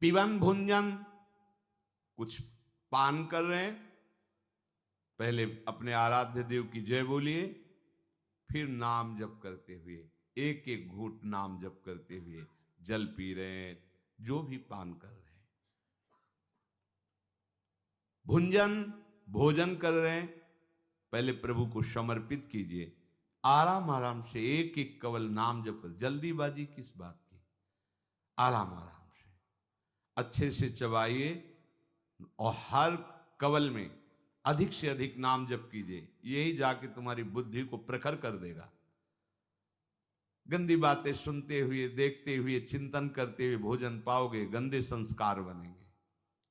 पिबन भुंजन, कुछ पान कर रहे हैं, पहले अपने आराध्य देव की जय बोलिए, फिर नाम जप करते हुए, एक एक घूंट नाम जप करते हुए जल पी रहे हैं, जो भी पान कर रहे हैं। भुंजन, भोजन कर रहे हैं, पहले प्रभु को समर्पित कीजिए, आराम आराम से एक एक कवल नाम जप कर, जल्दीबाजी किस बात की, आराम आराम से अच्छे से चबाइए और हर कवल में अधिक से अधिक नाम जप कीजिए, यही जाके तुम्हारी बुद्धि को प्रखर कर देगा। गंदी बातें सुनते हुए, देखते हुए, चिंतन करते हुए भोजन पाओगे, गंदे संस्कार बनेंगे।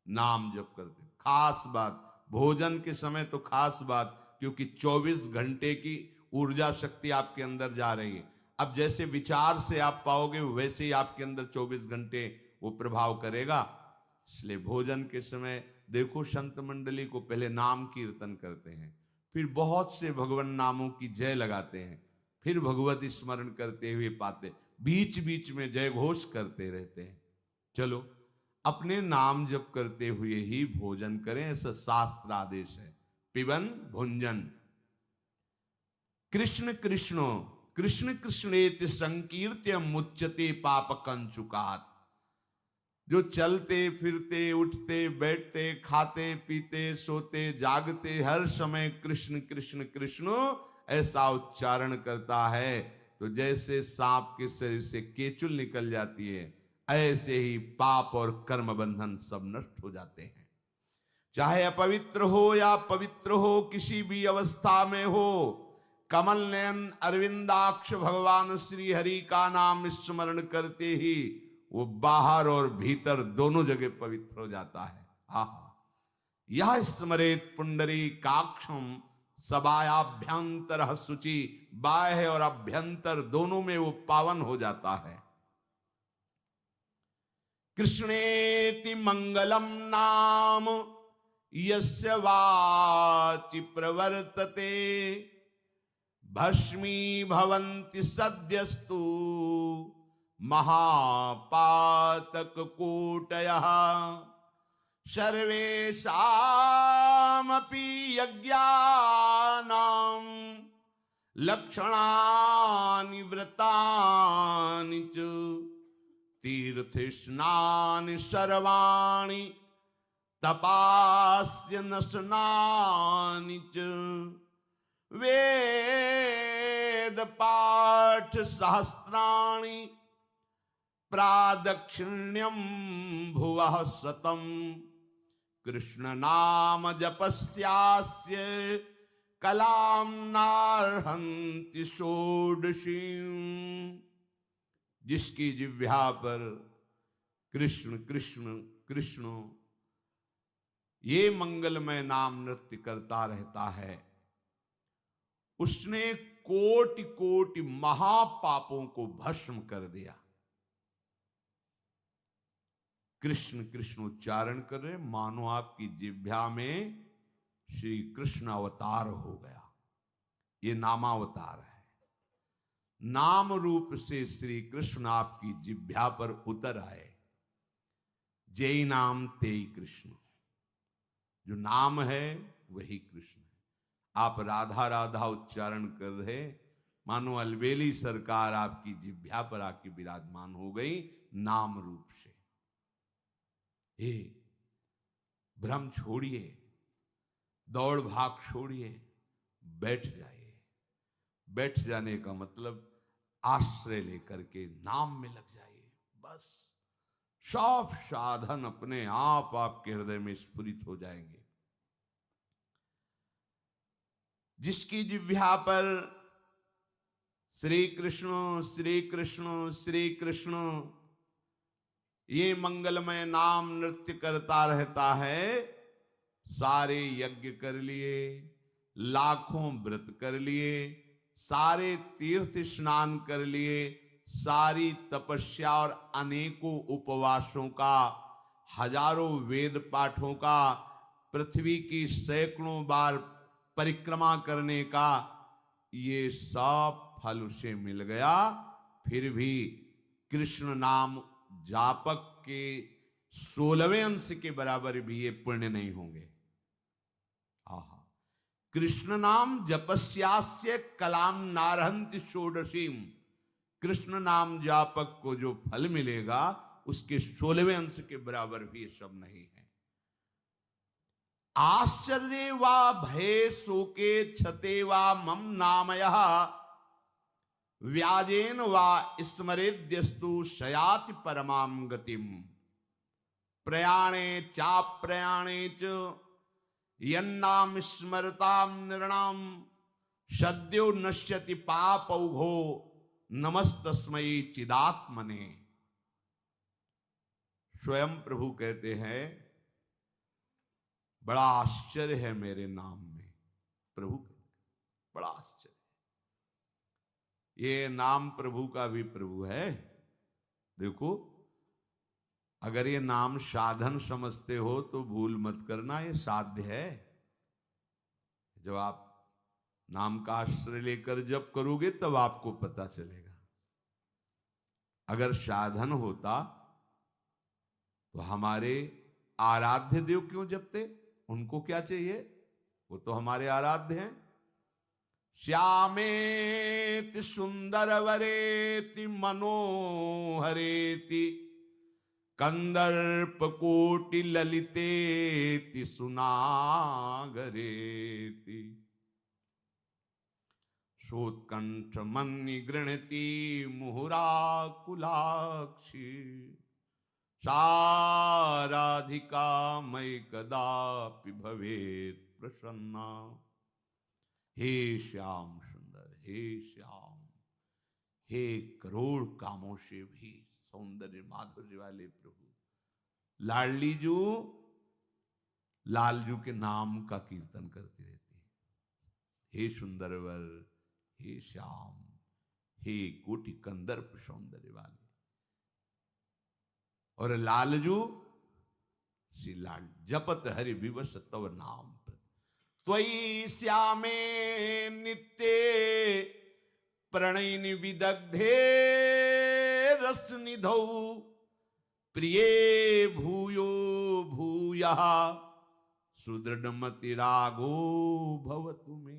नाम जप करते, खास बात भोजन के समय तो खास बात, क्योंकि 24 घंटे की ऊर्जा शक्ति आपके अंदर जा रही है। अब जैसे विचार से आप पाओगे वैसे ही आपके अंदर 24 घंटे वो प्रभाव करेगा। इसलिए भोजन के समय देखो, संत मंडली को पहले नाम कीर्तन करते हैं, फिर बहुत से भगवान नामों की जय लगाते हैं, फिर भगवत स्मरण करते हुए पाते, बीच बीच में जय घोष करते रहते हैं। चलो अपने नाम जप करते हुए ही भोजन करें, ऐसा शास्त्र आदेश है। पिबन भुंजन, कृष्ण कृष्णो कृष्ण कृष्णेति संकीर्त्य मुच्यते पाप कंचुकात। जो चलते फिरते उठते बैठते खाते पीते सोते जागते हर समय कृष्ण कृष्ण कृष्ण ऐसा उच्चारण करता है, तो जैसे सांप के शरीर से केचुल निकल जाती है, ऐसे ही पाप और कर्म बंधन सब नष्ट हो जाते हैं। चाहे अपवित्र हो या पवित्र हो, किसी भी अवस्था में हो, कमल नयन अरविंदाक्ष भगवान श्री हरि का नाम स्मरण करते ही वो बाहर और भीतर दोनों जगह पवित्र हो जाता है। आहा, यह स्मरेत पुंडरी काक्षम सबायाभ्यंतर शुचि, बाह्य और अभ्यंतर दोनों में वो पावन हो जाता है। कृष्णेति मंगलम नाम यस्य वाचि प्रवर्तते, भस्मी भवन्ति सद्यस्तु महापातक कूटयः, सर्वेषामपि यज्ञानां लक्षणानि व्रतानि च, तीर्थस्नानि सर्वाणि तपास्य नशनानि च, वेद पाठ सहस्राणि प्रादक्षिण्यम भुवः शतम, कृष्ण नाम जपस्यास्य कलाम नार्हन्ति षोडशीं। जिसकी जिह्वा पर कृष्ण कृष्ण कृष्ण ये मंगलमय नाम नृत्य करता रहता है, उसने कोटि कोटि महापापों को भस्म कर दिया। कृष्ण कृष्ण उच्चारण कर रहे, मानो आपकी जिह्वा में श्री कृष्ण अवतार हो गया। ये नामावतार है, नाम रूप से श्री कृष्ण आपकी जिह्वा पर उतर आए। जय नाम तेई कृष्ण, जो नाम है वही कृष्ण है। आप राधा राधा उच्चारण कर रहे, मानो अलबेली सरकार आपकी जिह्वा पर आके विराजमान हो गई नाम रूप से। हे भ्रम छोड़िए, दौड़ भाग छोड़िए, बैठ जाइए। बैठ जाने का मतलब आश्रय लेकर के नाम में लग जाइए, बस सब साधन अपने आप आपके हृदय में स्फुरित हो जाएंगे। जिसकी जिह्वा पर श्री कृष्ण श्री कृष्ण श्री कृष्ण ये मंगलमय नाम नृत्य करता रहता है, सारे यज्ञ कर लिए, लाखों व्रत कर लिए, सारे तीर्थ स्नान कर लिए, सारी तपस्या और अनेकों उपवासों का, हजारों वेद पाठों का, पृथ्वी की सैकड़ों बार परिक्रमा करने का, ये सब फल उसे मिल गया। फिर भी कृष्ण नाम जापक के 16वें अंश के बराबर भी ये पुण्य नहीं होंगे। आहा, कृष्ण नाम जपस्यास्य कलाम नारहंति षोडशीम। कृष्ण नाम जापक को जो फल मिलेगा उसके 16वें अंश के बराबर भी ये सब नहीं है। आश्चर्य वा भये शोके क्षते वा मम नामयः व्याजेन वा स्मरेद्यस्तु शयाति परमाम गतिम। प्रयाणे चाप्रयाणे च यन्नाम स्मरताम नृणाम सद्यो नश्यति पापौघो नमस्तस्मै चिदात्मने। स्वयं प्रभु कहते हैं बड़ा आश्चर्य है मेरे नाम में। प्रभु बड़ा आश्चर्य, ये नाम प्रभु का भी प्रभु है। देखो, अगर ये नाम साधन समझते हो तो भूल मत करना, ये साध्य है। जब आप नाम का आश्रय लेकर जप करोगे तब आपको पता चलेगा। अगर साधन होता तो हमारे आराध्य देव क्यों जपते? उनको क्या चाहिए? वो तो हमारे आराध्य हैं। श्यामेति सुंदर वरेति मनोहरेति कंदर्प कोटि ललितेति सुनागरेति शोत्कंठ मन्नि गृणति मुहुराकुलाक्षी साराधिका मयि कदापि भवेत् प्रसन्ना। हे श्याम सुंदर, हे श्याम, हे करोड़ कामों से भी सौंदर्य माधुर्य वाले प्रभु। लाडली जू लालजू के नाम का कीर्तन करती रहती है। हे सुंदरवर, हे श्याम, हे कोटि कंदर्प सौंदर्य वाले। और लालजू श्री लाल जपत हरि विवश तव नाम त्वयि श्यामे नित्ये प्रणयिनि विदग्धे रसनिधौ प्रिये भूयो भूयः सुदृढ़मति रागो भवतु मे।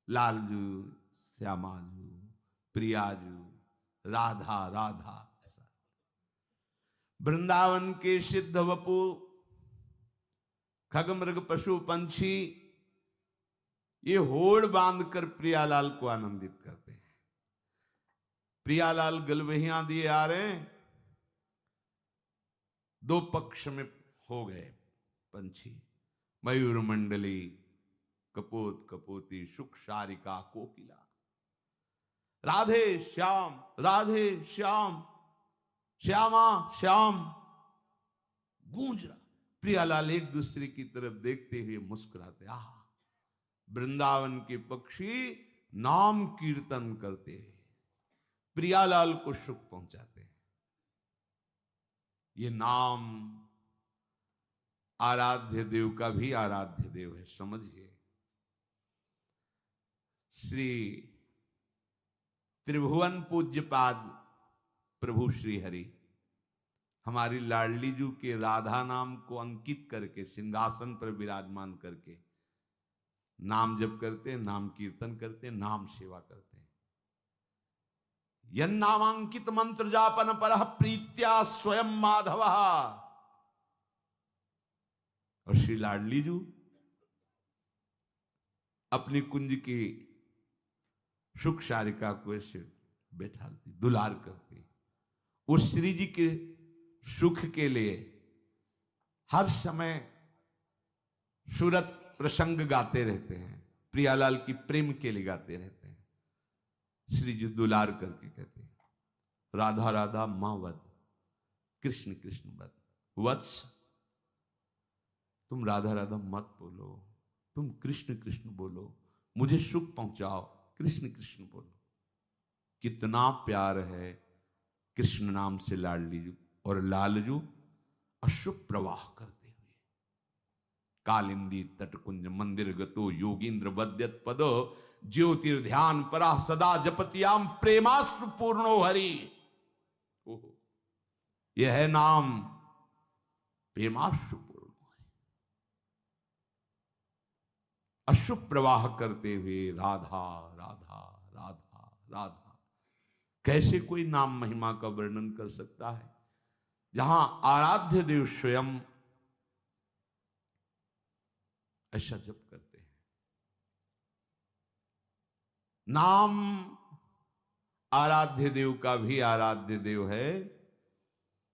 लालजू, श्यामाजू, प्रियाजू, राधा राधा। वृंदावन के सिद्ध वपु खगमृग पशु पंछी ये होड़ बांधकर प्रियालाल को आनंदित करते हैं। प्रियालाल गलवहियां दिए आ रहे हैं, दो पक्ष में हो गए पंछी। मयूर मंडली, कपोत कपोती, सुख शारिका, कोकिला। राधे श्याम, राधे श्याम, श्यामा श्याम गूंज रहा। प्रियालाल एक दूसरे की तरफ देखते हुए मुस्कुराते। आह, वृंदावन के पक्षी नाम कीर्तन करते हैं, प्रियालाल को सुख पहुंचाते हैं। ये नाम आराध्य देव का भी आराध्य देव है, समझिए। श्री त्रिभुवन पूज्यपाद प्रभु श्री हरि हमारी लाडली जू के राधा नाम को अंकित करके सिंहासन पर विराजमान करके नाम जप करते हैं, नाम कीर्तन करते हैं, नाम सेवा करते हैं। यन्नामांकित मंत्र जापन परः प्रीत्या स्वयं माधव। और श्री लाडली जू अपनी कुंज की सुख शारिका को ऐसे बैठालती, दुलार करती। उस श्री जी के सुख के लिए हर समय सूरत प्रसंग गाते रहते हैं, प्रियालाल की प्रेम के लिए गाते रहते हैं। श्री जी दुलार करके कहते हैं, राधा राधा मां वद, कृष्ण कृष्ण वद। वत्स, तुम राधा राधा मत बोलो, तुम कृष्ण कृष्ण बोलो, मुझे सुख पहुंचाओ, कृष्ण कृष्ण बोलो। कितना प्यार है कृष्ण नाम से लाडली जू। और लालजू अशुभ प्रवाह करते हुए कालिंदी तटकुंज मंदिर गतो योगींद्र वद्यत पदो ज्योतिर्ध्यान परा सदा जपतियाम प्रेमास्त्र पूर्णो हरि। ओहो, यह है नाम प्रेमाश्रुपूर्ण अश्रु प्रवाह करते हुए राधा राधा राधा राधा। कैसे कोई नाम महिमा का वर्णन कर सकता है जहां आराध्य देव स्वयं ऐसा जप करते हैं। नाम आराध्य देव का भी आराध्य देव है,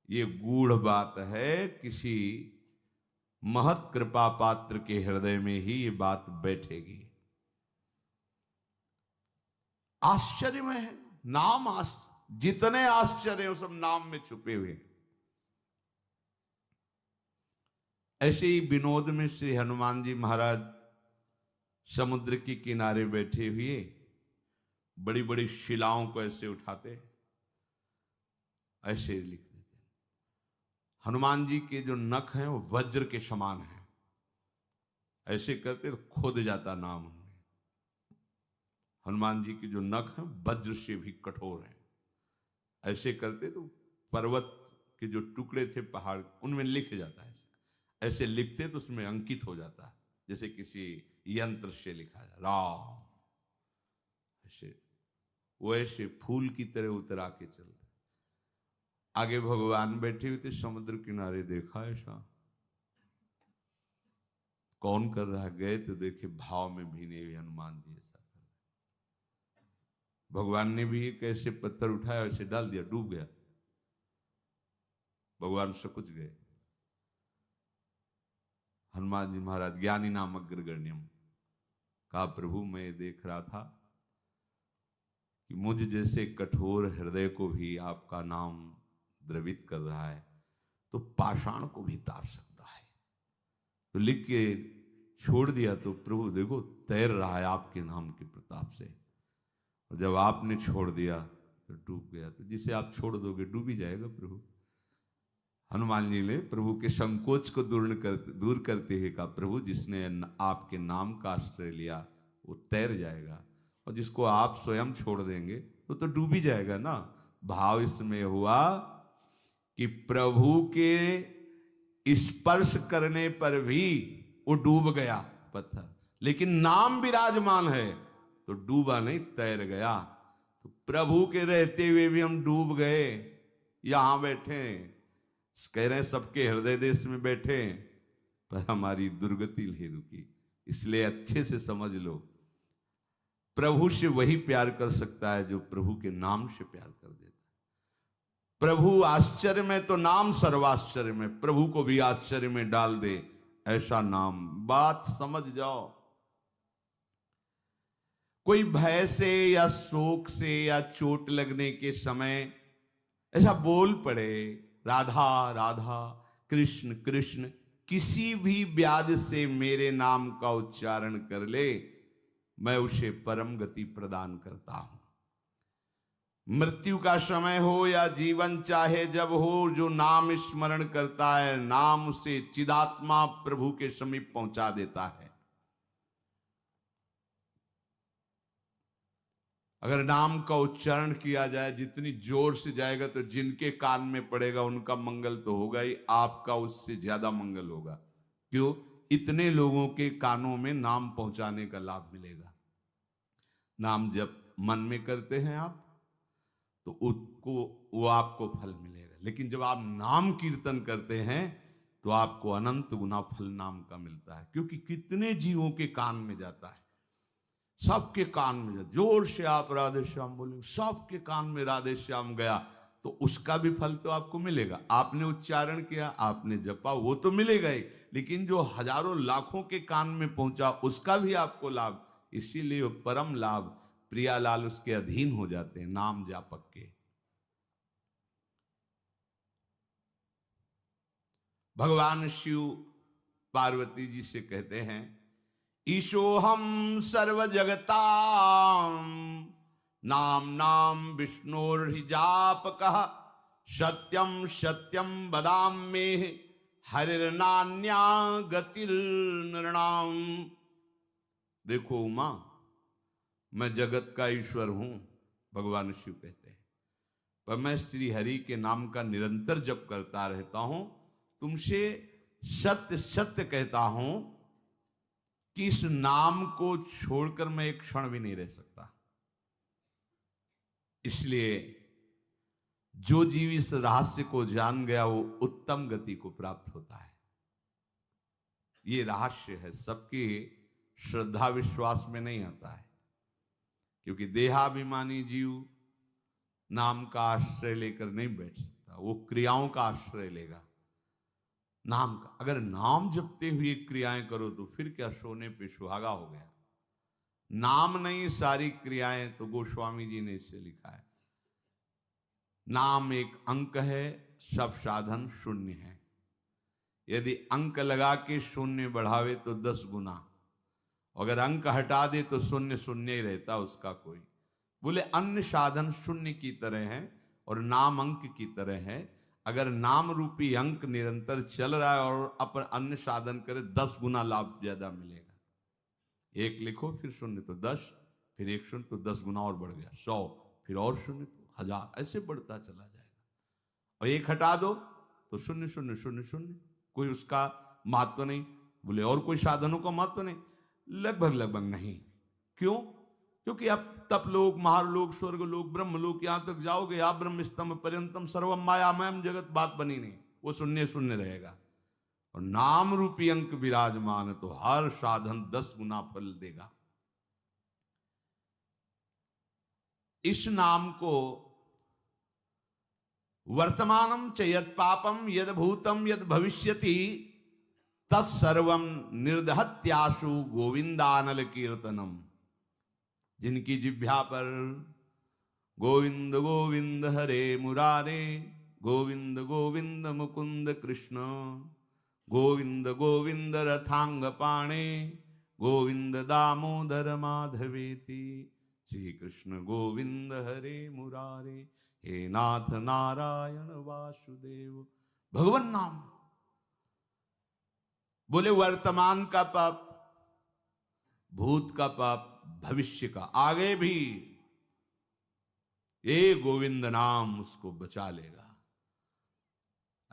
ये गूढ़ बात है। किसी महत कृपा पात्र के हृदय में ही ये बात बैठेगी। आश्चर्य में है नाम, जितने आश्चर्य सब नाम में छुपे हुए हैं। ऐसे ही विनोद में श्री हनुमान जी महाराज समुद्र के किनारे बैठे हुए बड़ी बड़ी शिलाओं को ऐसे उठाते, ऐसे लिख देते। हनुमान जी के जो नख हैं वो वज्र के समान हैं, ऐसे करते तो खोद जाता नाम उनमें। हनुमान जी के जो नख हैं वज्र से भी कठोर हैं, ऐसे करते तो पर्वत के जो टुकड़े थे पहाड़ उनमें लिख जाता है। ऐसे लिखते तो उसमें अंकित हो जाता है, जैसे किसी यंत्र से लिखा जाए राम। ऐसे वो ऐसे फूल की तरह उतरा के चल रहे। आगे भगवान बैठे हुए थे समुद्र किनारे, देखा ऐसा कौन कर रहा है। गए तो देखे भाव में भीने हुए हनुमान जी ऐसा कर रहे। भगवान ने भी एक ऐसे पत्थर उठाया, ऐसे डाल दिया, डूब गया। भगवान से कुछ गए। हनुमान जी महाराज ज्ञानी नाम अग्रगण्यम कहा, प्रभु मैं देख रहा था कि मुझ जैसे कठोर हृदय को भी आपका नाम द्रवित कर रहा है, तो पाषाण को भी तार सकता है। तो लिख के छोड़ दिया तो प्रभु देखो तैर रहा है आपके नाम के प्रताप से। और जब आपने छोड़ दिया तो डूब गया। तो जिसे आप छोड़ दोगे डूब ही जाएगा प्रभु। हनुमान जी ने प्रभु के संकोच को दूर करते हुए कहा, प्रभु जिसने आपके नाम का आश्रय लिया वो तैर जाएगा, और जिसको आप स्वयं छोड़ देंगे तो डूब ही जाएगा ना। भाव इसमें हुआ कि प्रभु के स्पर्श करने पर भी वो डूब गया पत्थर, लेकिन नाम विराजमान है तो डूबा नहीं, तैर गया। तो प्रभु के रहते हुए भी हम डूब गए। यहां बैठे कह रहे हैं सबके हृदय देश में बैठे, पर हमारी दुर्गति नहीं रुकी। इसलिए अच्छे से समझ लो, प्रभु से वही प्यार कर सकता है जो प्रभु के नाम से प्यार कर देता है। प्रभु आश्चर्य में तो नाम सर्वाश्चर्य में, प्रभु को भी आश्चर्य में डाल दे ऐसा नाम। बात समझ जाओ। कोई भय से या शोक से या चोट लगने के समय ऐसा बोल पड़े राधा राधा कृष्ण कृष्ण, किसी भी व्याध से मेरे नाम का उच्चारण कर ले, मैं उसे परम गति प्रदान करता हूं। मृत्यु का समय हो या जीवन चाहे जब हो, जो नाम स्मरण करता है नाम से चिदात्मा प्रभु के समीप पहुंचा देता है। अगर नाम का उच्चारण किया जाए जितनी जोर से जाएगा तो जिनके कान में पड़ेगा उनका मंगल तो होगा ही, आपका उससे ज्यादा मंगल होगा। क्यों? इतने लोगों के कानों में नाम पहुंचाने का लाभ मिलेगा। नाम जब मन में करते हैं आप तो उसको वो आपको फल मिलेगा, लेकिन जब आप नाम कीर्तन करते हैं तो आपको अनंत गुना फल नाम का मिलता है। क्योंकि कितने जीवों के कान में जाता है, सबके कान में जाता। जोर से आप राधे श्याम बोलेंगे, सबके कान में राधे श्याम गया तो उसका भी फल तो आपको मिलेगा। आपने उच्चारण किया, आपने जपा, वो तो मिलेगा ही, लेकिन जो हजारों लाखों के कान में पहुंचा उसका भी आपको लाभ। इसीलिए वो परम लाभ प्रियालाल उसके अधीन हो जाते हैं, नाम जापक के। भगवान शिव पार्वती जी से कहते हैं, ईशोहम सर्व जगताम नाम नाम विष्णुर्हि जापकः, सत्यम सत्यम वदाम्ये हरिर्नान्या गतिर्नृणाम। देखो उमा, मैं जगत का ईश्वर हूं, भगवान शिव कहते हैं, पर मैं श्री हरि के नाम का निरंतर जप करता रहता हूं तुमसे सत्य सत्य कहता हूं कि इस नाम को छोड़कर मैं एक क्षण भी नहीं रह सकता। इसलिए जो जीव इस रहस्य को जान गया वो उत्तम गति को प्राप्त होता है। ये रहस्य है, सबकी श्रद्धा विश्वास में नहीं आता है, क्योंकि देहाभिमानी जीव नाम का आश्रय लेकर नहीं बैठ सकता, वो क्रियाओं का आश्रय लेगा। नाम का, अगर नाम जपते हुए क्रियाएं करो तो फिर क्या सोने पे सुहागा हो गया। नाम नहीं सारी क्रियाएं, तो गोस्वामी जी ने इसे लिखा है, नाम एक अंक है, सब साधन शून्य है। यदि अंक लगा के शून्य बढ़ावे तो 10 गुना, अगर अंक हटा दे तो शून्य शून्य ही रहता उसका कोई। बोले अन्य साधन शून्य की तरह है और नाम अंक की तरह है। अगर नाम रूपी अंक निरंतर चल रहा है और अपन अन्य साधन करे 10 गुना लाभ ज्यादा मिलेगा। एक लिखो फिर शून्य तो 10, फिर एक शून्य तो 10 गुना और बढ़ गया 100, फिर और शून्य तो 1000, ऐसे बढ़ता चला जाएगा। और एक हटा दो तो शून्य शून्य शून्य शून्य, कोई उसका महत्व नहीं। बोले और कोई साधनों का महत्व नहीं, लगभग लगभग नहीं। क्यों? क्योंकि अब तप लोक, महालोक, स्वर्ग लोक, ब्रह्म लोक, यहां तक जाओगे आप ब्रह्म स्तंभ पर्यंतम सर्वम मायामयम जगत, बात बनी नहीं, वो शून्य शून्य रहेगा। और नाम रूपी अंक विराजमान तो हर साधन 10 गुना फल देगा। इस नाम को वर्तमानम च यद पापम यद भूतम यद भविष्यति तत्सर्वम निर्दहत्याशु गोविंदानल कीर्तनम। जिनकी जिह्वा पर गोविंद गोविंद हरे मुरारे, गोविंद गोविंद मुकुंद कृष्ण, गोविंद गोविंद रथांग पाणे, गोविंद दामोदर माधवेति, श्री कृष्ण गोविंद हरे मुरारे, हे नाथ नारायण वासुदेव। भगवान नाम। बोले वर्तमान का पाप, भूत का पाप, भविष्य का, आगे भी ये गोविंद नाम उसको बचा लेगा।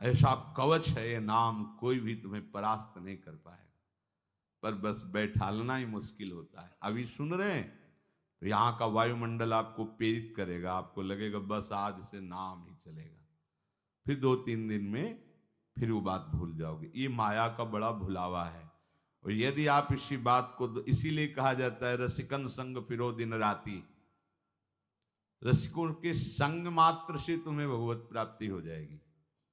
ऐसा कवच है ये नाम, कोई भी तुम्हें परास्त नहीं कर पाएगा। पर बस बैठालना ही मुश्किल होता है। अभी सुन रहे हैं तो यहां का वायुमंडल आपको प्रेरित करेगा, आपको लगेगा बस आज से नाम ही चलेगा। फिर 2-3 दिन में फिर वो बात भूल जाओगे। ये माया का बड़ा भुलावा है। और यदि आप इसी बात को, इसीलिए कहा जाता है रसिकन संग फिरो दिन राती। रसिकों के संग मात्र से तुम्हें भगवत प्राप्ति हो जाएगी।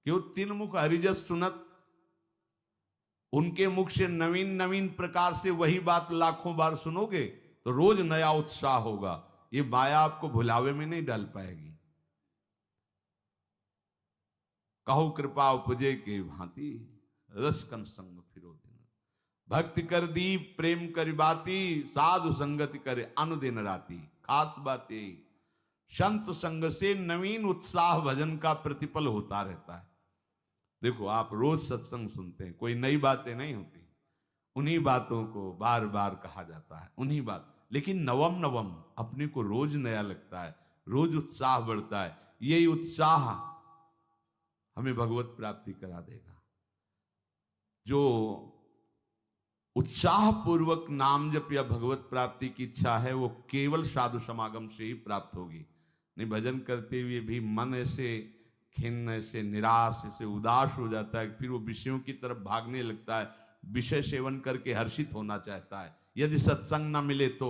क्यों? 3 मुख हरिजस सुनत, उनके मुख से नवीन नवीन प्रकार से वही बात लाखों बार सुनोगे तो रोज नया उत्साह होगा। ये माया आपको भुलावे में नहीं डाल पाएगी। कहो कृपा उपजे के भांति, रसकन संग फिरो दिन। भक्ति कर दीप प्रेम कर बाती, साधु संगति करे अनुदिन राती। खास बात यही, संत संग से नवीन उत्साह भजन का प्रतिपल होता रहता है। देखो आप रोज सत्संग सुनते हैं, कोई नई बातें नहीं होती, उन्हीं बातों को बार बार कहा जाता है, उन्हीं बात। लेकिन नवम नवम अपने को रोज नया लगता है, रोज उत्साह बढ़ता है। यही उत्साह हमें भगवत प्राप्ति करा देगा। जो उत्साह पूर्वक नाम जप या भगवत प्राप्ति की इच्छा है वो केवल साधु समागम से ही प्राप्त होगी। नहीं, भजन करते हुए भी मन ऐसे खिन्न, ऐसे निराश, ऐसे उदास हो जाता है, फिर वो विषयों की तरफ भागने लगता है, विषय सेवन करके हर्षित होना चाहता है। यदि सत्संग ना मिले तो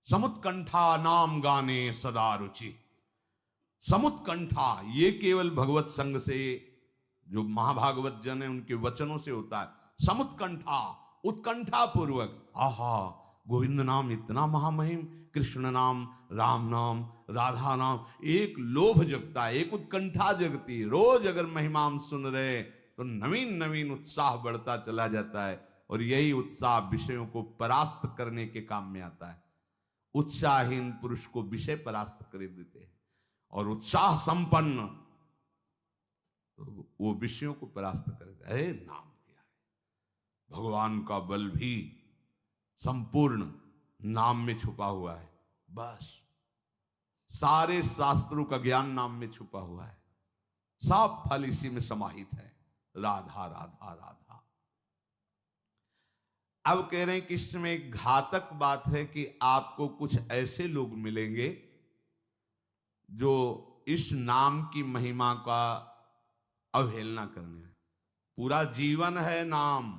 समुत्कंठा नाम गाने सदा रुचि। समुत्कंठा ये केवल भगवत संग से, जो महाभागवत जन है उनके वचनों से होता है। समुत्कंठा, उत्कंठा पूर्वक, आहा गोविंद नाम इतना महामहिम, कृष्ण नाम, राम नाम, राधा नाम, एक लोभ जगता है, एक उत्कंठा जगती। रोज अगर महिमाम सुन रहे तो नवीन नवीन उत्साह बढ़ता चला जाता है। और यही उत्साह विषयों को परास्त करने के काम में आता है। उत्साहहीन पुरुष को विषय परास्त कर देते हैं, और उत्साह संपन्न तो वो विषयों को परास्त कर देता है। नाम क्या है? भगवान का बल भी संपूर्ण नाम में छुपा हुआ है। बस सारे शास्त्रों का ज्ञान नाम में छुपा हुआ है। सब फल इसी में समाहित है, राधा राधा राधा। अब कह रहे हैं कि इसमें एक घातक बात है कि आपको कुछ ऐसे लोग मिलेंगे जो इस नाम की महिमा का अवहेलना करने हैं। पूरा जीवन है नाम।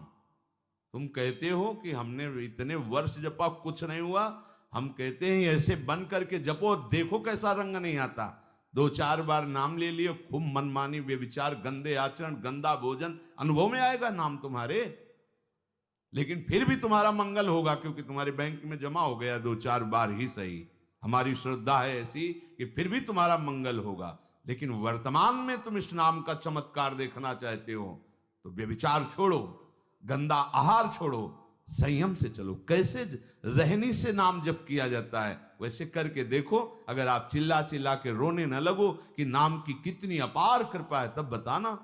तुम कहते हो कि हमने इतने वर्ष जपा, कुछ नहीं हुआ। हम कहते हैं ऐसे बन करके जपो, देखो कैसा रंग नहीं आता। 2-4 बार नाम ले लियो, खूब मनमानी व्यभिचार, गंदे आचरण, गंदा भोजन, अनुभव में आएगा नाम तुम्हारे। लेकिन फिर भी तुम्हारा मंगल होगा, क्योंकि तुम्हारे बैंक में जमा हो गया 2-4 बार ही सही। हमारी श्रद्धा है ऐसी कि फिर भी तुम्हारा मंगल होगा। लेकिन वर्तमान में तुम इस नाम का चमत्कार देखना चाहते हो तो व्यभिचार छोड़ो, गंदा आहार छोड़ो, संयम से चलो। कैसे रहनी से नाम जप किया जाता है वैसे करके देखो। अगर आप चिल्ला चिल्ला के रोने न लगो कि नाम की कितनी अपार कृपा है, तब बताना,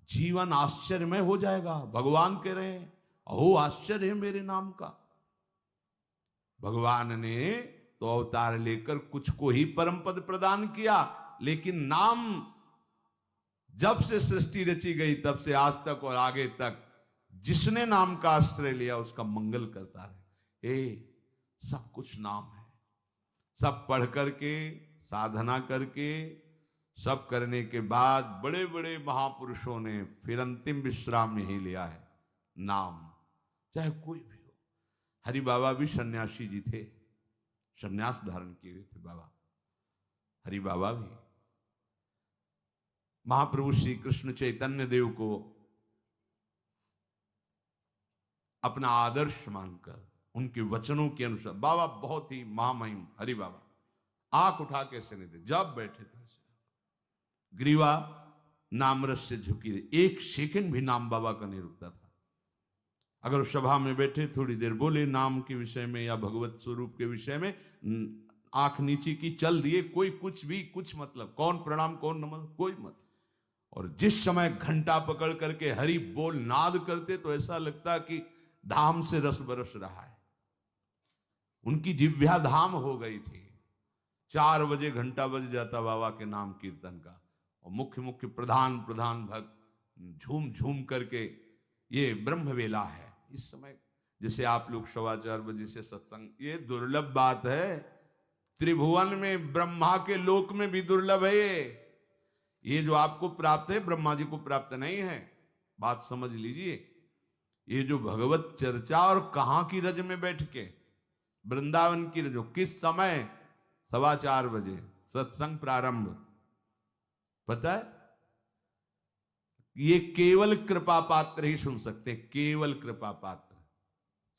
जीवन आश्चर्यमय हो जाएगा। भगवान कह रहे हैं, अहो आश्चर्य है मेरे नाम का। भगवान ने तो अवतार लेकर कुछ को ही परम पद प्रदान किया, लेकिन नाम जब से सृष्टि रची गई तब से आज तक और आगे तक जिसने नाम का आश्रय लिया उसका मंगल करता रहे। सब कुछ नाम है। सब पढ़ करके, साधना करके, सब करने के बाद बड़े बड़े महापुरुषों ने फिर अंतिम विश्राम यही लिया है, नाम। चाहे कोई भी हो। हरि बाबा भी सन्यासी जी थे, सन्यास धारण किए हुए थे बाबा। हरि बाबा भी महाप्रभु श्री कृष्ण चैतन्य देव को अपना आदर्श मानकर उनके वचनों के अनुसार, बाबा बहुत ही महामहिम हरि बाबा आंख उठा के ऐसे नहीं थे, जब बैठे थे ग्रीवा नामरस से झुकी रही। 1 सेकंड भी नाम बाबा का नहीं रुकता था। अगर सभा में बैठे थोड़ी देर बोले नाम के विषय में या भगवत स्वरूप के विषय में, आंख नीचे की, चल दिए, कोई कुछ भी कुछ मतलब, कौन प्रणाम कौन नमन, कोई मत। और जिस समय घंटा पकड़ करके हरि बोल नाद करते तो ऐसा लगता कि धाम से रस बरस रहा है। उनकी जिह्वा धाम हो गई थी। 4 बजे घंटा बज जाता बाबा के नाम कीर्तन का, और मुख्य मुख्य प्रधान भक्त झूम झूम करके, ये ब्रह्म वेला है। इस समय जैसे आप लोग 4:15 बजे से सत्संग, ये दुर्लभ बात है। त्रिभुवन में, ब्रह्मा के लोक में भी दुर्लभ है ये जो आपको प्राप्त है, ब्रह्मा जी को प्राप्त नहीं है। बात समझ लीजिए। ये जो भगवत चर्चा, और कहां की रज में बैठ के, वृंदावन की रज, किस समय, 4:15 बजे सत्संग प्रारंभ। पता है, ये केवल कृपा पात्र ही सुन सकते हैं, केवल कृपा पात्र।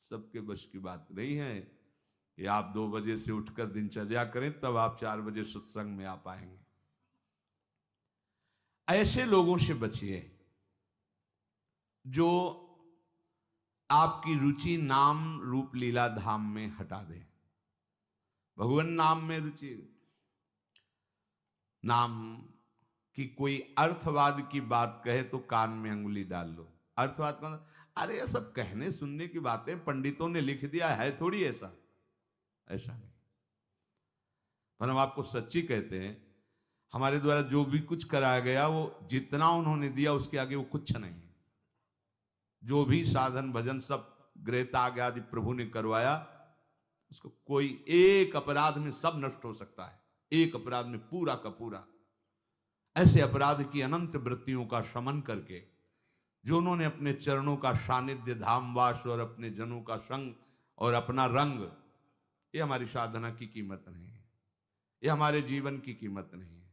सबके बस की बात नहीं है कि आप 2 बजे से उठकर दिनचर्या करें तब आप 4 बजे सत्संग में आ पाएंगे। ऐसे लोगों से बचिए जो आपकी रुचि नाम रूप लीला धाम में हटा दे। भगवान नाम में रुचि, नाम की कोई अर्थवाद की बात कहे तो कान में अंगुली डाल लो। अर्थवाद कौन? अरे ये सब कहने सुनने की बातें, पंडितों ने लिख दिया है, थोड़ी ऐसा। ऐसा नहीं। पर हम आपको सच्ची कहते हैं, हमारे द्वारा जो भी कुछ कराया गया वो जितना उन्होंने दिया उसके आगे वो कुछ नहीं है। जो भी साधन भजन सब गृह त्याग आदि प्रभु ने करवाया, उसको कोई एक अपराध में सब नष्ट हो सकता है, एक अपराध में पूरा का पूरा। ऐसे अपराध की अनंत वृत्तियों का शमन करके जो उन्होंने अपने चरणों का सानिध्य, धामवास और अपने जनों का संग और अपना रंग, ये हमारी साधना की कीमत नहीं है, ये हमारे जीवन की कीमत नहीं है।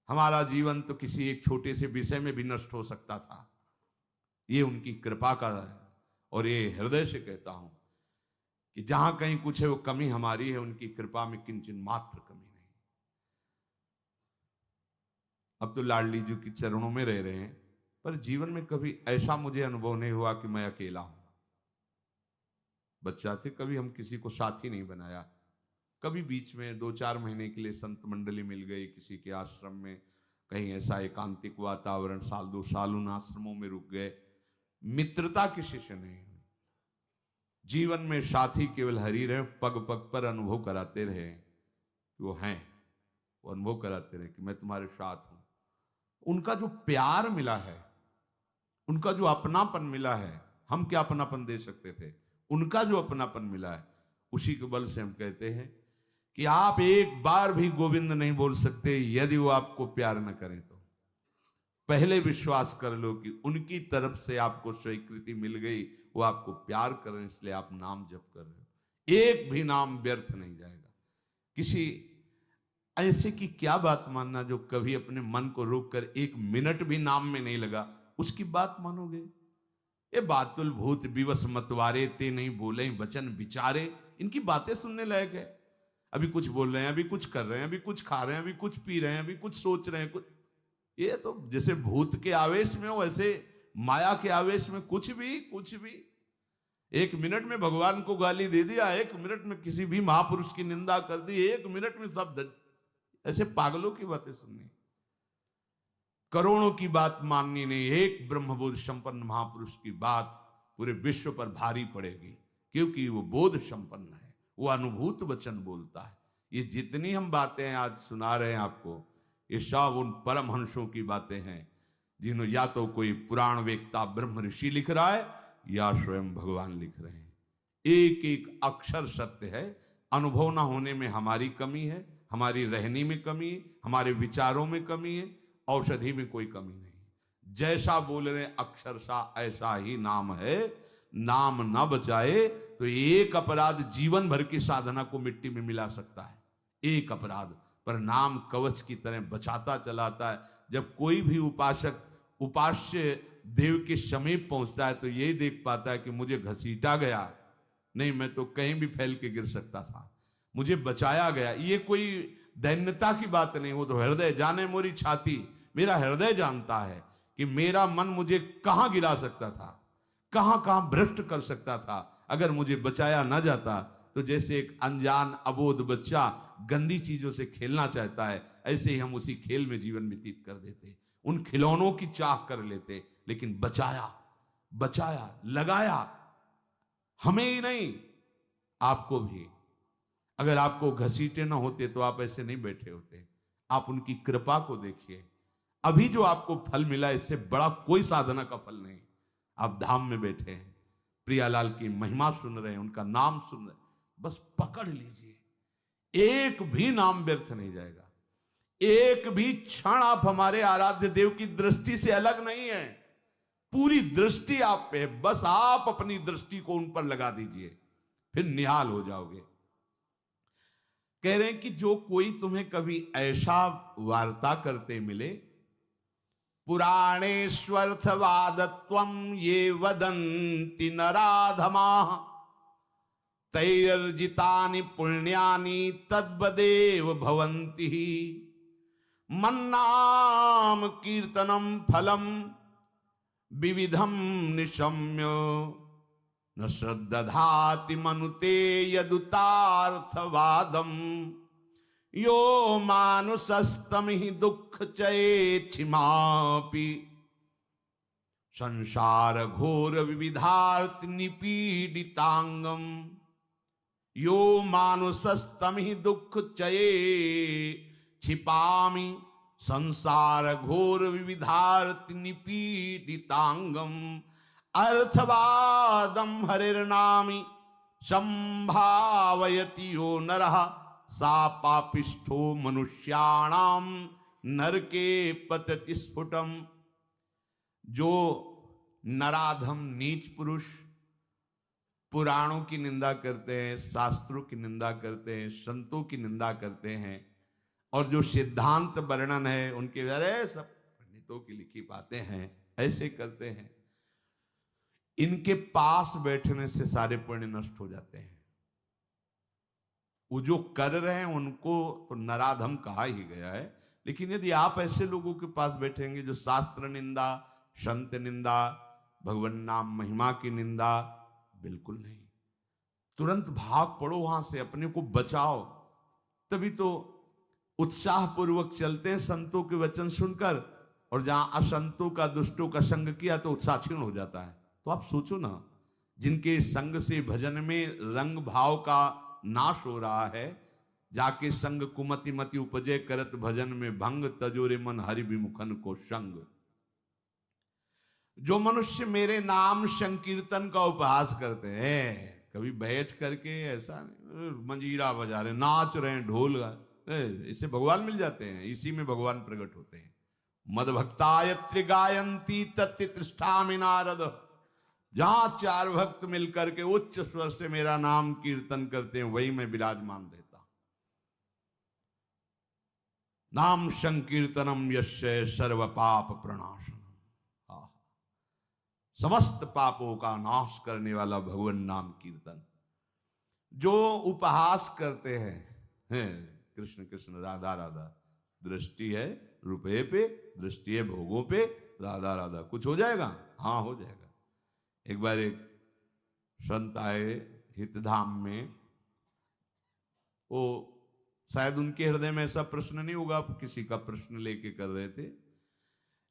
हमारा जीवन तो किसी एक छोटे से विषय में भी नष्ट हो सकता था। ये उनकी कृपा का है। और ये हृदय से कहता हूं कि जहां कहीं कुछ है वो कमी हमारी है, उनकी कृपा में किंचन मात्र कमी नहीं। अब तो लाडली जी के चरणों में रह रहे हैं, पर जीवन में कभी ऐसा मुझे अनुभव नहीं हुआ कि मैं अकेला हूं। बच्चा थे, कभी हम किसी को साथी नहीं बनाया। कभी बीच में 2-4 महीने के लिए संत मंडली मिल गई किसी के आश्रम में, कहीं ऐसा एकांतिक वातावरण, 1-2 साल उन आश्रमों में रुक गए। मित्रता किसी से नहीं हुई। जीवन में साथी केवल हरि रहे, पग पग पर अनुभव कराते रहे कि वो हैं, वो अनुभव कराते रहे कि मैं तुम्हारे साथ हूं। उनका जो प्यार मिला है, उनका जो अपनापन मिला है, हम क्या अपनापन दे सकते थे, उनका जो अपनापन मिला है, उसी के बल से हम कहते हैं कि आप एक बार भी गोविंद नहीं बोल सकते यदि वो आपको प्यार न करें तो। पहले विश्वास कर लो कि उनकी तरफ से आपको स्वीकृति मिल गई, वो आपको प्यार कर रहे हैं, इसलिए आप नाम जप कर रहे हो। एक भी नाम व्यर्थ नहीं जाएगा। किसी ऐसे की क्या बात मानना जो कभी अपने मन को रोककर एक मिनट भी नाम में नहीं लगा, उसकी बात मानोगे? ये बातुल भूत विवश मतवारे ते नहीं बोले वचन विचारे, इनकी बातें सुनने लायक है। अभी कुछ बोल रहे हैं, अभी कुछ कर रहे हैं, अभी कुछ खा रहे हैं, अभी कुछ पी रहे हैं, अभी कुछ सोच रहे हैं, कुछ। ये तो जैसे भूत के आवेश में हो, वैसे माया के आवेश में कुछ भी। एक मिनट में भगवान को गाली दे दिया, एक मिनट में किसी भी महापुरुष की निंदा कर दी, एक मिनट में सब ऐसे पागलों की बातें सुननी, करोड़ों की बात माननी नहीं, एक ब्रह्मबोध संपन्न महापुरुष की बात पूरे विश्व पर भारी पड़ेगी, क्योंकि वो बोध संपन्न है, वो अनुभूत वचन बोलता है। ये जितनी हम बातें आज सुना रहे हैं आपको, ये सब उन परमहंसों की बातें हैं जिन्होंने या तो कोई पुराण वेत्ता ब्रह्म ऋषि लिख रहा है या स्वयं भगवान लिख रहे हैं। एक एक अक्षर सत्य है। अनुभव ना होने में हमारी कमी है, हमारी रहनी में कमी है, हमारे विचारों में कमी है, औषधि में कोई कमी नहीं। जैसा बोल रहे अक्षरशा ऐसा ही नाम है। नाम ना बचाए तो एक अपराध जीवन भर की साधना को मिट्टी में मिला सकता है, एक अपराध। पर नाम कवच की तरह बचाता चलाता है। जब कोई भी उपासक उपास्य देव के समीप पहुंचता है तो यही देख पाता है कि मुझे घसीटा गया नहीं, मैं तो कहीं भी फैल के गिर सकता था, मुझे बचाया गया। ये कोई दैन्यता की बात नहीं, वो तो हृदय जाने मोरी छाती, मेरा हृदय जानता है कि मेरा मन मुझे कहां गिरा सकता था, कहां कहां भ्रष्ट कर सकता था। अगर मुझे बचाया ना जाता तो जैसे एक अनजान अबोध बच्चा गंदी चीजों से खेलना चाहता है, ऐसे ही हम उसी खेल में जीवन व्यतीत कर देते, उन खिलौनों की चाह कर लेते। लेकिन बचाया लगाया, हमें ही नहीं आपको भी। अगर आपको घसीटे ना होते तो आप ऐसे नहीं बैठे होते। आप उनकी कृपा को देखिए। अभी जो आपको फल मिला, इससे बड़ा कोई साधना का फल नहीं। आप धाम में बैठे हैं, प्रियालाल की महिमा सुन रहे हैं, उनका नाम सुन रहे हैं, बस पकड़ लीजिए। एक भी नाम व्यर्थ नहीं जाएगा। एक भी क्षण आप हमारे आराध्य देव की दृष्टि से अलग नहीं है। पूरी दृष्टि आप पे है, बस आप अपनी दृष्टि को उन पर लगा दीजिए, फिर निहाल हो जाओगे। कह रहे हैं कि जो कोई तुम्हें कभी ऐसा वार्ता करते मिले, पुराणेष्वर्थवादत्वं ये वदन्ति नराधमा तैर्जितानि पुण्यानि तद्वदेव भवन्ति। मन्नाम कीर्तनम फलम विविधम निशम्य न श्रद्धाति मनुते यदुतार्थवादम। यो मानुषस्तमिहि दुःख चेच्छिमापि संसार घोर विविधार्थ निपीडितांगम। यो मानुषस्तमिहि दुःख चये छिपामि संसार घोर विविधार्थ निपीडितांगम। अर्थवादम हरिर्नामि संभावयति यो नरः सा पापिष्ठो मनुष्याणाम नरके पतति स्फुटम। जो नराधम नीच पुरुष पुराणों की निंदा करते हैं, शास्त्रों की निंदा करते हैं, संतों की निंदा करते हैं, और जो सिद्धांत वर्णन है उनके अरे सब पंडितों की लिखी बातें हैं, ऐसे करते हैं, इनके पास बैठने से सारे पुण्य नष्ट हो जाते हैं। वो जो कर रहे हैं उनको तो नराधम कहा ही गया है। लेकिन यदि आप ऐसे लोगों के पास बैठेंगे जो शास्त्र निंदा, संत निंदा, भगवान नाम महिमा की निंदा, बिल्कुल नहीं। तुरंत भाग पड़ो वहां से, अपने को बचाओ। तभी तो उत्साह पूर्वक चलते हैं संतों के वचन सुनकर, और जहां असंतों का, दुष्टों का संग किया तो उत्साह क्षीण हो जाता है। तो आप सोचो ना, जिनके संग से भजन में रंग भाव का नाश हो रहा है, जाके संग कुमति मति उपजे करत भजन में भंग तजोरे मन हरि विमुखन को संग। जो मनुष्य मेरे नाम संकीर्तन का उपहास करते हैं, कभी बैठ करके ऐसा मंजीरा बजा रहे, नाच रहे हैं, ढोल इससे भगवान मिल जाते हैं, इसी में भगवान प्रकट होते हैं। मद भक्तायत्रि गायंती तत्तिष्ठामि नारद, जहां चार भक्त मिलकर के उच्च स्वर से मेरा नाम कीर्तन करते हैं, वही मैं विराजमान रहता। नाम संकीर्तनम यस्य सर्व पाप प्रणाशनम, समस्त पापों का नाश करने वाला भगवान नाम कीर्तन। जो उपहास करते हैं कृष्ण कृष्ण राधा राधा, दृष्टि है रुपये पे, दृष्टि है भोगों पे, राधा राधा, कुछ हो जाएगा? हाँ हो जाएगा। एक बार एक संत आए हितधाम में, वो शायद उनके हृदय में ऐसा प्रश्न नहीं होगा, किसी का प्रश्न लेके कर रहे थे।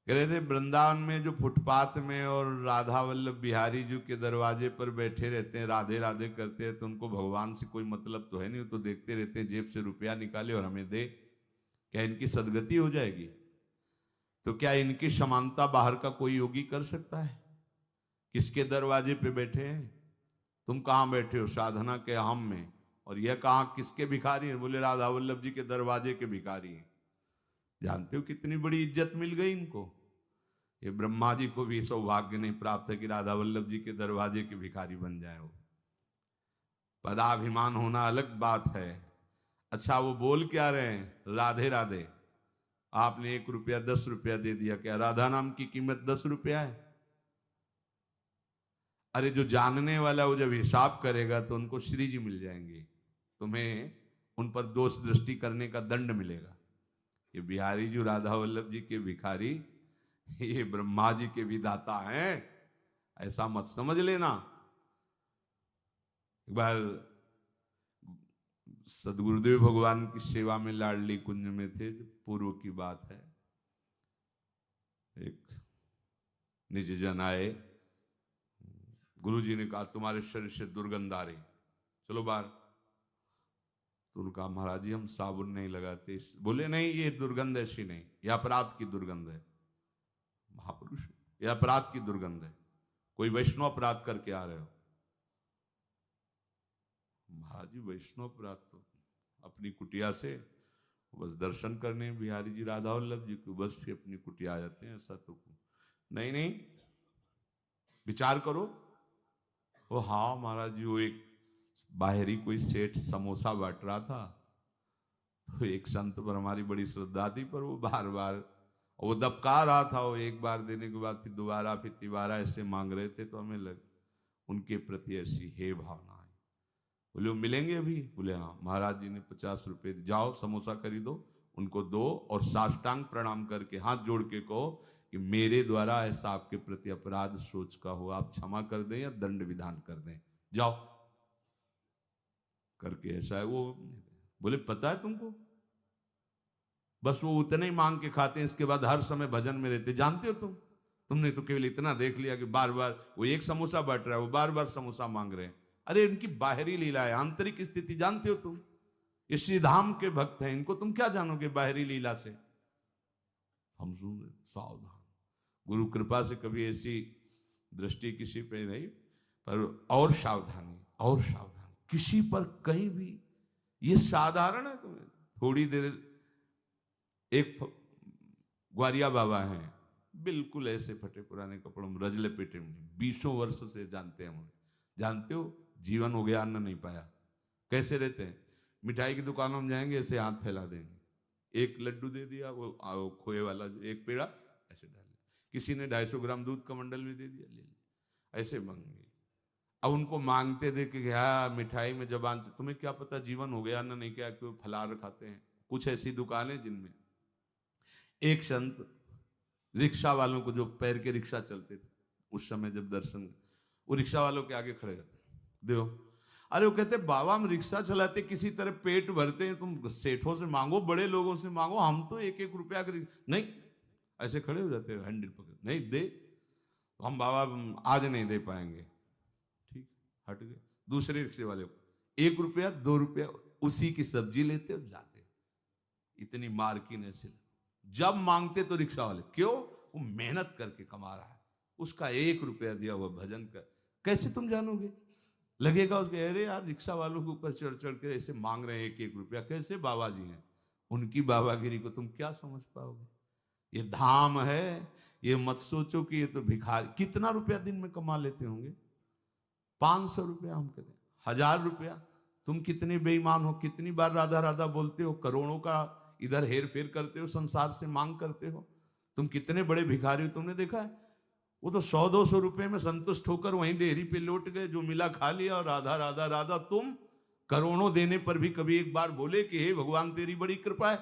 कह रहे थे वृंदावन में जो फुटपाथ में और राधा वल्लभ बिहारी जी के दरवाजे पर बैठे रहते हैं, राधे राधे करते हैं, तो उनको भगवान से कोई मतलब तो है नहीं, तो देखते रहते हैं जेब से रुपया निकाले और हमें दे, क्या इनकी सदगति हो जाएगी? तो क्या इनकी समानता बाहर का कोई योगी कर सकता है? किसके दरवाजे पे बैठे हैं? तुम कहाँ बैठे हो? साधना के हम में। और यह कहाँ किसके भिखारी हैं? बोले राधा वल्लभ जी के दरवाजे के भिखारी हैं। जानते हो कितनी बड़ी इज्जत मिल गई इनको? ये ब्रह्मा जी को भी सौभाग्य नहीं प्राप्त है कि राधा वल्लभ जी के दरवाजे के भिखारी बन जाए। वो पदाभिमान होना अलग बात है। अच्छा वो बोल क्या रहे हैं? राधे राधे। आपने 1 रुपया 10 रुपया दे दिया, क्या राधा नाम की कीमत 10 रुपया है? अरे जो जानने वाला वो जब हिसाब करेगा तो उनको श्री जी मिल जाएंगे, तुम्हें उन पर दोष दृष्टि करने का दंड मिलेगा। ये बिहारी जी राधा वल्लभ जी के भिखारी, ये ब्रह्मा जी के विधाता हैं, ऐसा मत समझ लेना। एक बार सदगुरुदेव भगवान की सेवा में लाडली कुंज में थे, पूर्व की बात है। एक निज जन आए, गुरुजी ने कहा तुम्हारे शरीर से दुर्गंध आ रही, चलो बाहर। तो उनका महाराज जी हम साबुन नहीं लगाते। बोले नहीं ये दुर्गंध ऐसी नहीं, यह अपराध की दुर्गंध है। महापुरुष, यह अपराध की दुर्गंध है, कोई वैष्णव अपराध करके आ रहे हो। महाराज जी वैष्णव अपराध तो अपनी कुटिया से बस दर्शन करने बिहारी जी राधा वल्लभ जी को बस फिर अपनी कुटिया आ जाते हैं, ऐसा तो नहीं। नहीं विचार करो। वो हाँ महाराज जी, वो एक बाहरी कोई सेठ समोसा बांट रहा था, तो एक संत पर हमारी बड़ी श्रद्धा थी, पर वो बार बार वो दबका रहा था। वो एक बार देने के बाद फिर दोबारा फिर तिबारा ऐसे मांग रहे थे, तो हमें लग उनके प्रति ऐसी हे भावना आई। बोले वो मिलेंगे अभी? बोले हाँ। महाराज जी ने 50 रुपये, जाओ समोसा खरीदो, उनको दो और साष्टांग प्रणाम करके हाथ जोड़ के कहो कि मेरे द्वारा ऐसा आपके प्रति अपराध सोच का हो, आप क्षमा कर दें या दंड विधान कर दें, जाओ करके। ऐसा है वो। बोले पता है तुमको, बस वो उतने ही मांग के खाते हैं, इसके बाद हर समय भजन में रहते। जानते हो तुमने तो केवल इतना देख लिया कि बार बार वो एक समोसा बांट रहा है, वो बार बार समोसा मांग रहे हैं। अरे इनकी बाहरी लीला है, आंतरिक स्थिति जानते हो तुम? ये श्रीधाम के भक्त हैं, इनको तुम क्या जानोगे बाहरी लीला से? हम सुन रहे, सावधान। गुरु कृपा से कभी ऐसी दृष्टि किसी पे नहीं, पर और सावधानी, और सावधानी किसी पर कहीं भी। ये साधारण है तुम्हें थोड़ी देर। एक ग्वारिया बाबा हैं, बिल्कुल ऐसे फटे पुराने कपड़ों में, रजले पेटे में, 20 वर्ष से जानते हैं हमें। जानते हो जीवन हो गया, अन्न नहीं पाया, कैसे रहते हैं? मिठाई की दुकानों में जाएंगे, ऐसे हाथ फैला देंगे, एक लड्डू दे दिया, वो खोए वाला एक पेड़ा ऐसे डाल, किसी ने 250 ग्राम दूध का मंडल में दे दिया, ले लिया, ऐसे मांगेंगे। अब उनको मांगते देखे कि हाँ मिठाई में जबान, तुम्हें क्या पता जीवन हो गया, अन्न नहीं क्या, क्यों फलाहार खाते हैं। कुछ ऐसी दुकानें जिनमें एक संत रिक्शा वालों को, जो पैर के रिक्शा चलते थे उस समय, जब दर्शन, वो रिक्शा वालों के आगे खड़े रहते, देखो। अरे वो कहते बाबा हम रिक्शा चलाते, किसी तरह पेट भरते हैं, तुम सेठों से मांगो, बड़े लोगों से मांगो, हम तो 1-1 रुपया नहीं। ऐसे खड़े हो जाते हैं, हैंडल पकड़, नहीं दे तो हम बाबा आज नहीं दे पाएंगे। ठीक, हट गए। दूसरे रिक्शे वाले को 1 रुपया 2 रुपया उसी की सब्जी लेते और जाते। इतनी मार्किन ऐसे जब मांगते तो रिक्शा वाले, क्यों? वो मेहनत करके कमा रहा है, उसका 1 रुपया दिया हुआ भजन कर। कैसे तुम जानोगे? लगेगा उसके, अरे यार रिक्शा वालों के ऊपर चढ़ चढ़ के ऐसे मांग रहे हैं 1-1 रुपया, कैसे बाबा जी हैं? उनकी बाबागिरी को तुम क्या समझ पाओगे? ये धाम है, ये मत सोचो कि ये तो भिखारी। कितना रुपया दिन में कमा लेते होंगे? 500 रुपया, हम कहते हैं 1000 रुपया। तुम कितने बेईमान हो, कितनी बार राधा राधा बोलते हो, करोड़ों का इधर हेर फेर करते हो, संसार से मांग करते हो। तुम कितने बड़े भिखारी हो, तुमने देखा है? वो तो 100-200 रुपए में संतुष्ट होकर वहीं डेयरी पे लौट गए, जो मिला खा लिया और राधा राधा राधा। तुम करोड़ों देने पर भी कभी एक बार बोले कि हे भगवान तेरी बड़ी कृपा है?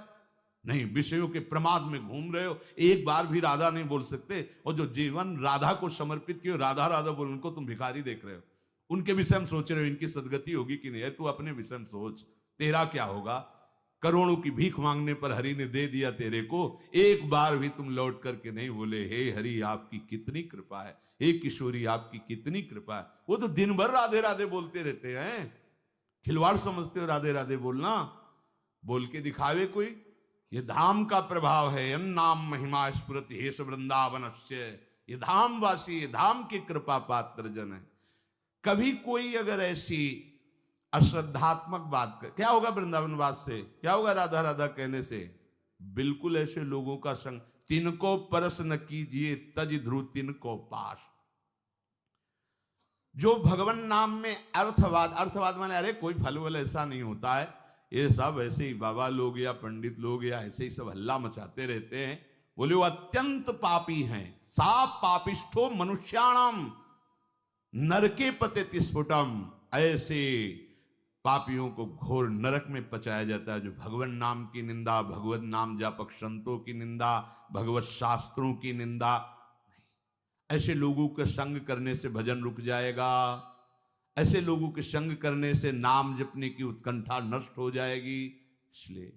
नहीं, विषयों के प्रमाद में घूम रहे हो, एक बार भी राधा नहीं बोल सकते। और जो जीवन राधा को समर्पित किए, राधा राधा बोल, उनको तुम भिखारी देख रहे हो। उनके विषय में सोच रहे हो इनकी सदगति होगी कि नहीं है। तू अपने विषय में सोच, तेरा क्या होगा? करोड़ों की भीख मांगने पर हरि ने दे दिया तेरे को, एक बार भी तुम लौट करके नहीं बोले हे हरि आपकी कितनी कृपा है, हे किशोरी आपकी कितनी कृपा है। वो तो दिन भर राधे राधे बोलते रहते हैं। खिलवाड़ समझते हो राधे राधे बोलना? बोल के दिखावे कोई? ये धाम का प्रभाव है। अन्नाम महिमा स्फुरति हेश वृंदावनस्य। ये धाम वासी, ये धाम की कृपा पात्र जन है। कभी कोई अगर ऐसी अश्रद्धात्मक बात कर, क्या होगा वृंदावन वास से? क्या होगा राधा राधा कहने से? बिल्कुल ऐसे लोगों का संग। तिनको परस न कीजिए तज ध्रुव तिनको पास। जो भगवान नाम में अर्थवाद, अर्थवाद माने अरे कोई फल वल ऐसा नहीं होता है, ये सब ऐसे ही बाबा लोग या पंडित लोग या ऐसे ही सब हल्ला मचाते रहते हैं। बोले वो अत्यंत पापी हैं। सा पापिष्ठो मनुष्याणम नरके पते स्फुटम। ऐसे पापियों को घोर नरक में पचाया जाता है जो भगवान नाम की निंदा, भगवत नाम जापक संतों की निंदा, भगवत शास्त्रों की निंदा। ऐसे लोगों के संग करने से भजन रुक जाएगा। ऐसे लोगों के संग करने से नाम जपने की उत्कंठा नष्ट हो जाएगी। इसलिए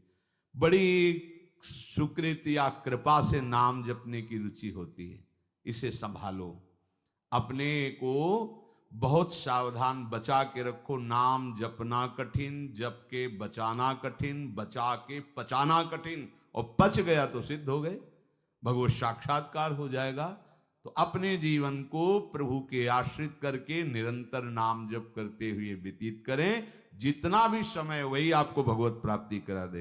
बड़ी सुकृति या कृपा से नाम जपने की रुचि होती है, इसे संभालो। अपने को बहुत सावधान बचा के रखो। नाम जपना कठिन, जप के बचाना कठिन, बचा के पचाना कठिन। और पच गया तो सिद्ध हो गए, भगवत साक्षात्कार हो जाएगा। तो अपने जीवन को प्रभु के आश्रित करके निरंतर नाम जप करते हुए व्यतीत करें। जितना भी समय वही आपको भगवत प्राप्ति करा देगा।